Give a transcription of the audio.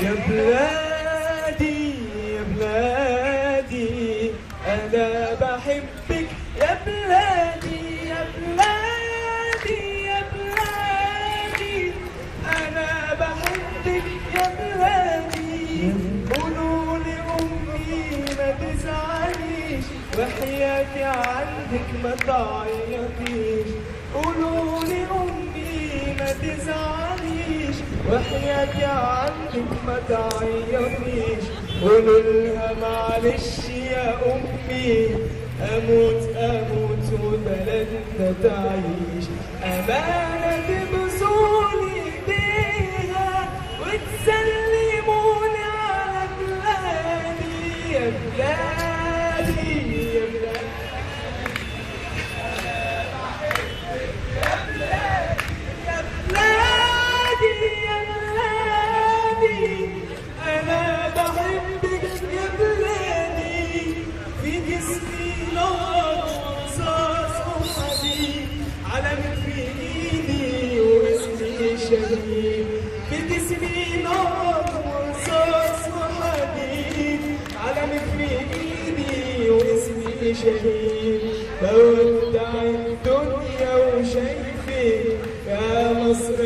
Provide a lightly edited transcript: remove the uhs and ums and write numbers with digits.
يا بلادي يا بلادي أنا بحبك يا بلادي يا بلادي يا بلادي أنا بحبك يا بلادي. قولوا لأمي ما تزعليش وحياتي عندك ما تعيطيش. قولوا لأمي ما تزعليش وحياتي عندك ما تعيطيش. قولوا لها معلش يا أمي أموت أموت وبلدنا تعيش. أمانة تبوسوني بيها وتسلموني على بلادي يا بلادي يا بلادي. أنا بحبك يا بلادي. في جسمي نار رصاص وحديد علمك في إيدي واسمي شهيد. في جسمي نار رصاص وحديد علمك في إيدي واسمي شهيد. بودع الدنيا وشايفك يا مصر